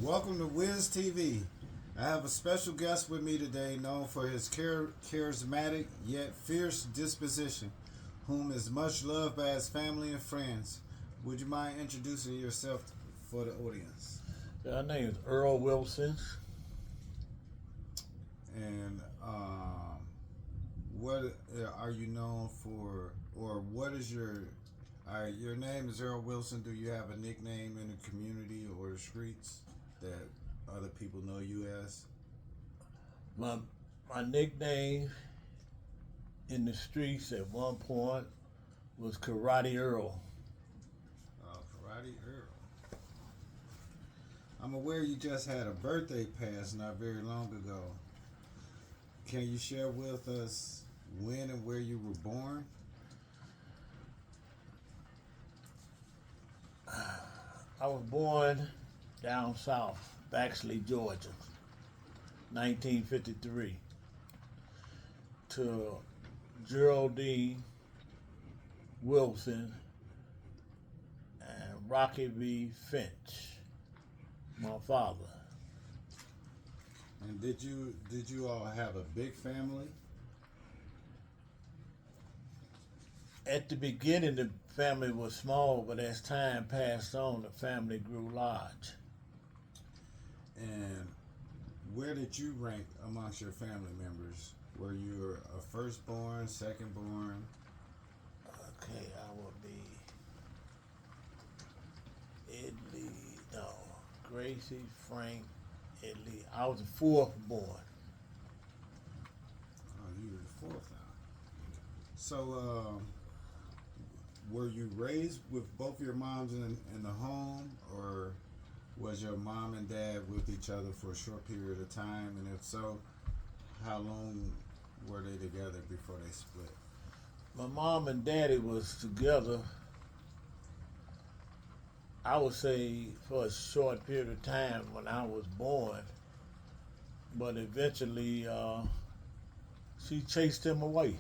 Welcome to Wiz TV. I have a special guest with me today, known for his charismatic yet fierce disposition, whom is much loved by his family and friends. Would you mind introducing yourself for the audience? My name is Earl Wilson. And what are you known for, or what is your name is Earl Wilson. Do you have a nickname in the community or the streets that other people know you as? My nickname in the streets at one point was Karate Earl. Karate Earl. I'm aware you just had a birthday pass not very long ago. Can you share with us when and where you were born? I was born down south, Baxley, Georgia, 1953, to Geraldine Wilson and Rocky V. Finch, my father. And did you all have a big family? At the beginning, the family was small, but as time passed on, the family grew large. And where did you rank amongst your family members? Were you a firstborn, secondborn? Okay, I would be Italy, no, Gracie, Frank, Italy. I was the fourth born. Oh, you were the fourth now. So, were you raised with both your moms in the home, or was your mom and dad with each other for a short period of time? And if so, how long were they together before they split? My mom and daddy was together, I would say, for a short period of time when I was born, but eventually she chased him away.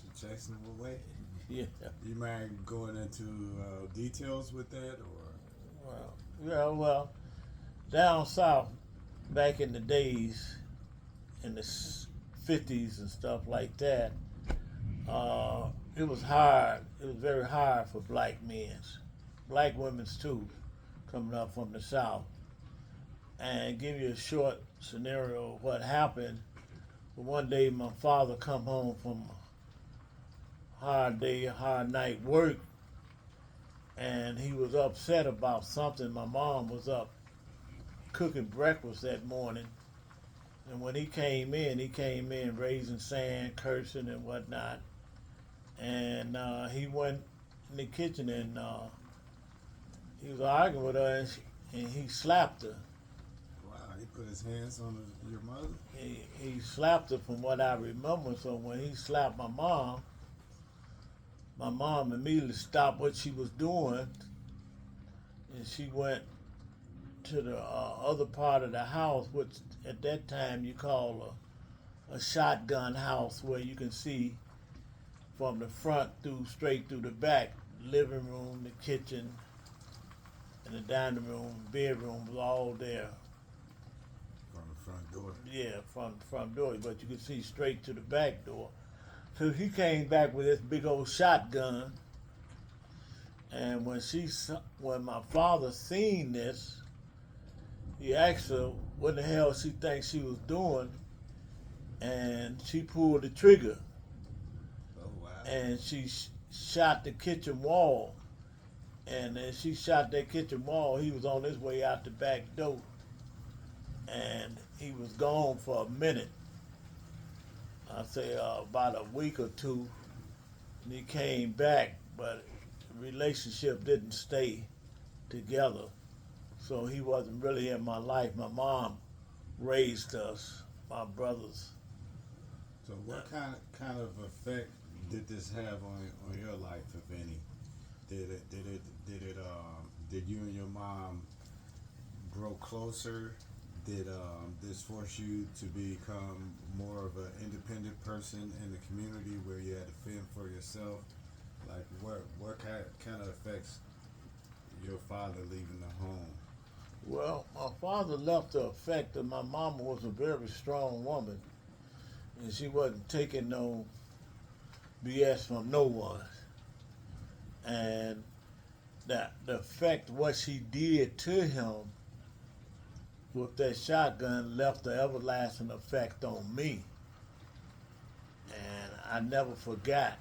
She chased them away? Yeah. You mind going into details with that, or? Well, down south, back in the days, in the 50s and stuff like that, it was hard. It was very hard for black men, black women's too, coming up from the south. And give you a short scenario of what happened. One day, my father come home from a hard day, hard night work, and he was upset about something. My mom was up cooking breakfast that morning, and when he came in raising sand, cursing and whatnot. And he went in the kitchen and he was arguing with her, and he slapped her. Wow, he put his hands on your mother? He slapped her from what I remember. So when he slapped my mom immediately stopped what she was doing, and she went to the other part of the house, which at that time you call a shotgun house, where you can see from the front through straight through the back. Living room, the kitchen, and the dining room, bedroom was all there. From the front door? Yeah, from the front door, but you could see straight to the back door. So he came back with this big old shotgun, and when my father seen this, he asked her what the hell she thinks she was doing, and she pulled the trigger. Oh, wow. And she shot the kitchen wall. And as she shot that kitchen wall, he was on his way out the back door. And he was gone for a minute. I'd say about a week or two. And he came back, but the relationship didn't stay together. So he wasn't really in my life. My mom raised us, my brothers. So what kind of effect did this have on your life, if any? Did you and your mom grow closer? Did this force you to become more of an independent person in the community where you had to fend for yourself? Like what kind of effects your father leaving the home Well, my father left the effect that my mama was a very strong woman, and she wasn't taking no BS from no one. And that the effect what she did to him with that shotgun left an everlasting effect on me. And I never forgot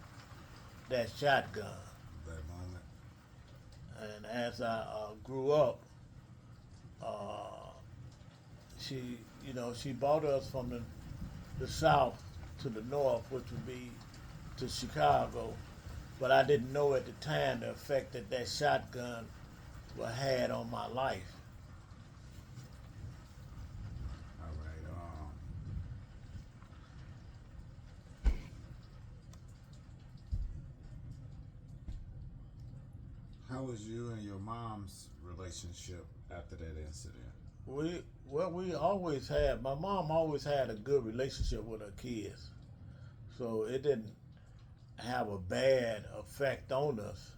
that shotgun. That moment. And as I grew up, uh, she, she brought us from the south to the north, which would be to Chicago. But I didn't know at the time the effect that that shotgun had on my life. All right. How was you and your mom's relationship after that incident? We always had. My mom always had a good relationship with her kids, so it didn't have a bad effect on us.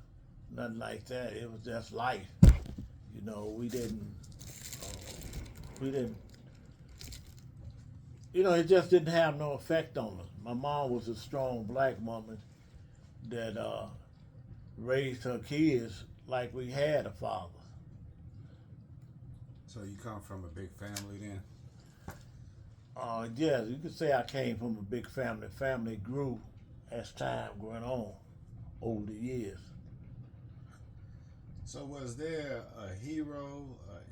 Nothing like that. It was just life. We didn't. It just didn't have no effect on us. My mom was a strong black woman that raised her kids like we had a father. So you come from a big family then? Yes, you could say I came from a big family. Family grew as time went on over the years. So was there a hero,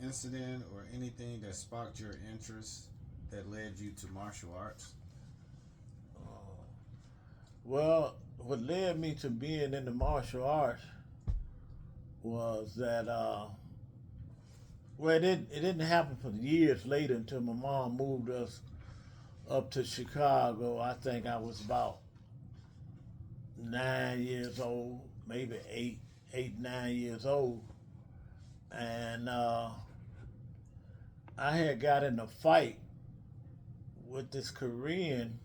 incident, or anything that sparked your interest that led you to martial arts? Well, what led me to being in the martial arts was that, it didn't happen for years later until my mom moved us up to Chicago. I think I was about 9 years old, maybe 9 years old. And I had got in a fight with this Korean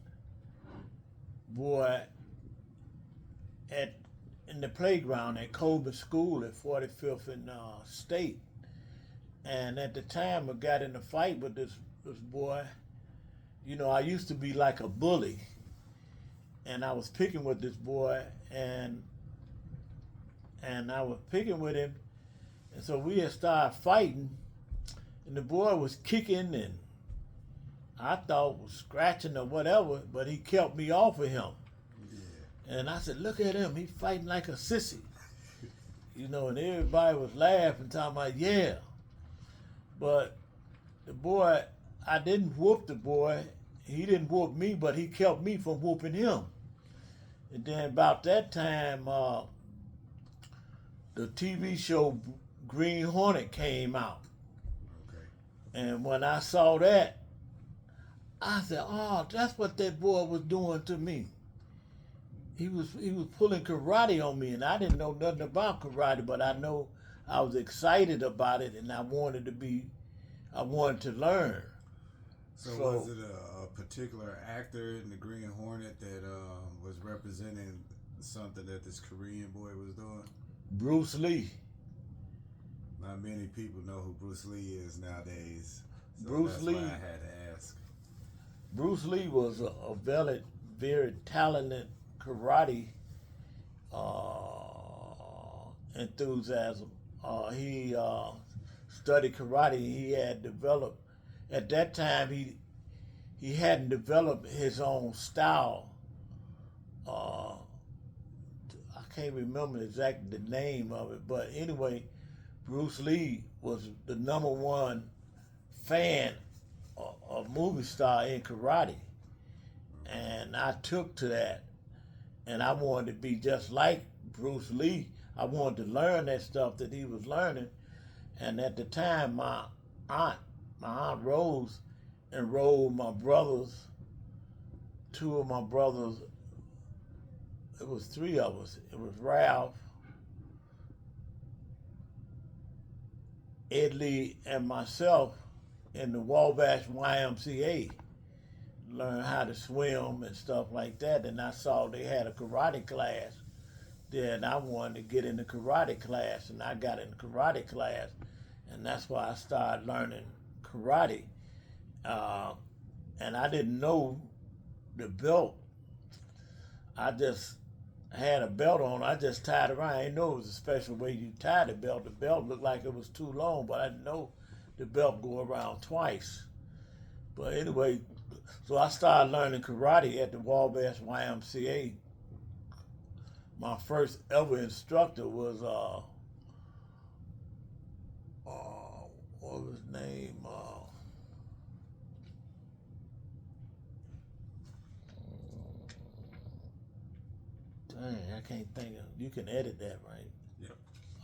boy at in the playground at Coleman School at 45th and State. And at the time I got in a fight with this boy, I used to be like a bully. And I was picking with this boy, and I was picking with him, and so we had started fighting, and the boy was kicking and I thought was scratching or whatever, but he kept me off of him. Yeah. And I said, look at him, he fighting like a sissy. And everybody was laughing, talking about, yeah. But the boy, I didn't whoop the boy. He didn't whoop me, but he kept me from whooping him. And then about that time, the TV show Green Hornet came out. Okay. And when I saw that, I said, oh, that's what that boy was doing to me. He was pulling karate on me, and I didn't know nothing about karate, but I know I was excited about it, and I wanted to learn. So was it a particular actor in the Green Hornet that was representing something that this Korean boy was doing? Bruce Lee. Not many people know who Bruce Lee is nowadays. So Bruce that's Lee. why I had to ask. Bruce Lee was a very, very talented karate enthusiasm. He studied karate. He had developed, at that time, he hadn't developed his own style. I can't remember exactly the name of it, but anyway, Bruce Lee was the number one fan of movie star in karate. And I took to that, and I wanted to be just like Bruce Lee. I wanted to learn that stuff that he was learning. And at the time, my aunt Rose, enrolled my brothers, two of my brothers. It was three of us. It was Ralph, Ed Lee, and myself in the Wabash YMCA. Learn how to swim and stuff like that. And I saw they had a karate class. Then I wanted to get in the karate class, and I got in the karate class. and that's why I started learning karate. Uh, and I didn't know the belt. I just had a belt on. I just tied it around. I didn't know it was a special way you tie the belt. The belt looked like it was too long, but I didn't know the belt go around twice. But anyway, so I started learning karate at the Wabash YMCA. My first ever instructor was what was his name? Dang, I can't think of. You can edit that, right? Yep.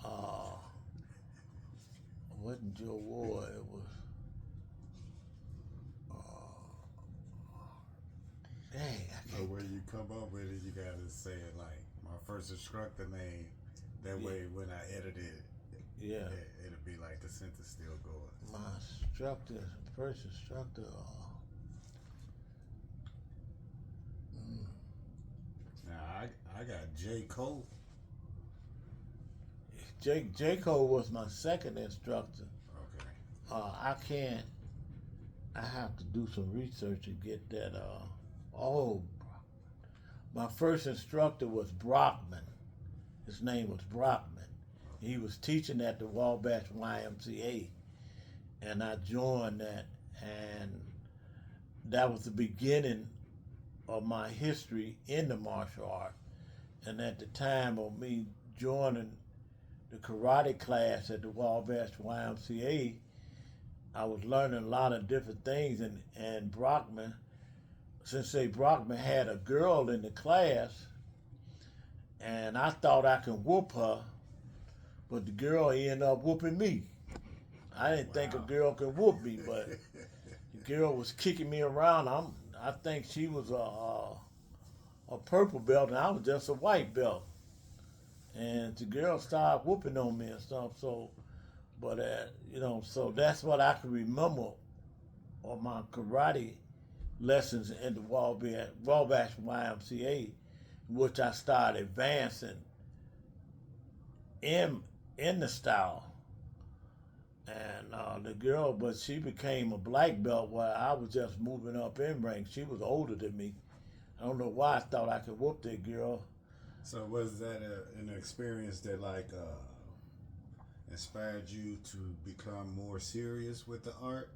Uh, it wasn't Joe Ward. It was. Dang, I So can't. when you come up with it, you gotta say it like my first instructor name. That Yeah. way, when I edit it, Yeah, it'll be like the sentence still going. my instructor, first instructor. Now I got J Cole. J. Cole was my second instructor. Okay. I can't. I have to do some research to get that. My first instructor was Brockman. His name was Brockman. He was teaching at the Wabash YMCA, and I joined that, and that was the beginning of my history in the martial art. And at the time of me joining the karate class at the Wabash YMCA, I was learning a lot of different things, and Brockman, Sensei Brockman had a girl in the class, and I thought I could whoop her, but the girl ended up whooping me. I didn't think a girl could whoop me, but the girl was kicking me around. I think she was a purple belt, and I was just a white belt. And the girl started whooping on me and stuff. So, but so that's what I can remember of my karate lessons in the Wabash YMCA, which I started advancing in the style. And the girl, but she became a black belt while I was just moving up in rank. She was older than me. I don't know why I thought I could whoop that girl. So was that an experience that inspired you to become more serious with the art?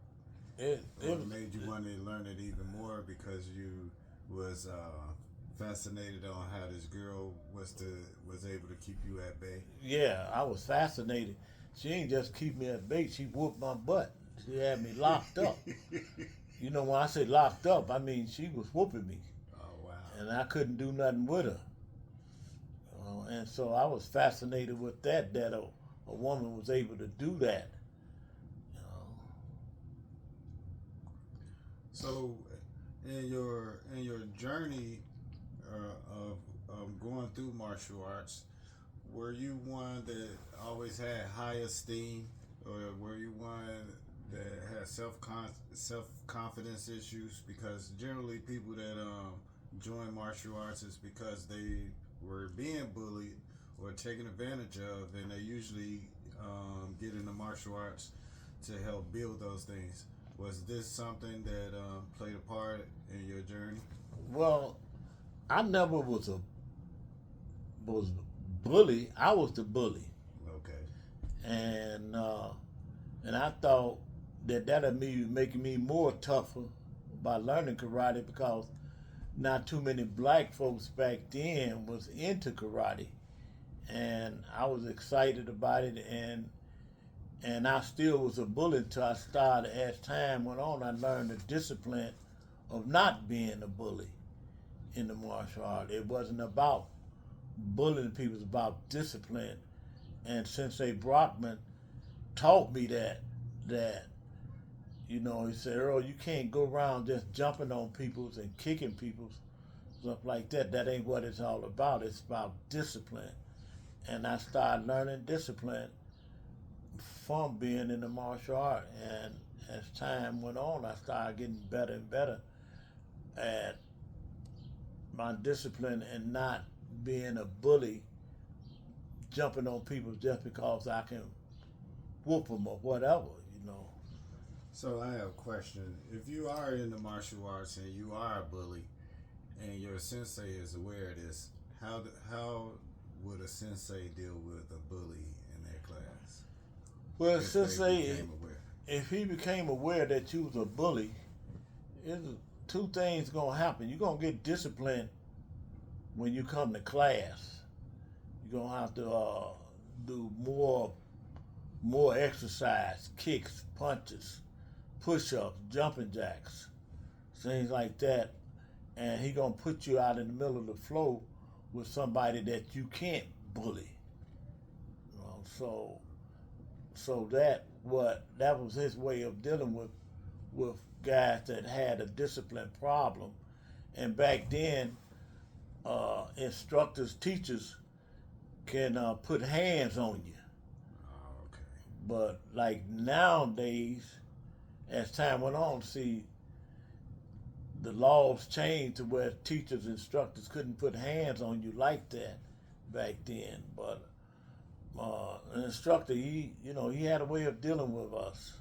It Made you want to learn it even more because you was fascinated on how this girl was able to keep you at bay. Yeah, I was fascinated. She ain't just keep me at bay. She whooped my butt. She had me locked up. You know, when I say locked up, I mean she was whooping me, Oh wow. and I couldn't do nothing with her. And so I was fascinated with that a woman was able to do that. You know. So, in your journey of going through martial arts, were you one that always had high esteem, or were you one that had self confidence issues? Because generally, people that join martial arts is because they were being bullied or taken advantage of, and they usually get into martial arts to help build those things. Was this something that played a part in your journey? Well, I never was bully. I was the bully, Okay. and I thought that'd be making me more tougher by learning karate because not too many black folks back then was into karate, and I was excited about it, and I still was a bully until I started. As time went on, I learned the discipline of not being a bully in the martial art. It wasn't about bullying people; it was about discipline. And Sensei Brockman taught me that he said, Earl, you can't go around just jumping on people's and kicking people's stuff like that. That ain't what it's all about. It's about discipline. And I started learning discipline from being in the martial art. And as time went on, I started getting better and better at my discipline and not being a bully, jumping on people just because I can whoop them or whatever, you know. So I have a question. If you are in the martial arts and you are a bully, and your sensei is aware of this, how would a sensei deal with a bully in their class? Well, If they sensei, became aware. if he became aware that you was a bully, it's two things gonna happen. You're gonna get disciplined when you come to class. You're gonna have to do more exercise, kicks, punches, push-ups, jumping jacks, things like that. And he gonna put you out in the middle of the floor with somebody that you can't bully. You know, so that was his way of dealing with guys that had a discipline problem. And back then, instructors, teachers can put hands on you. Oh, okay. But like nowadays, as time went on, see, the laws changed to where teachers, instructors couldn't put hands on you like that back then. But an instructor, he had a way of dealing with us.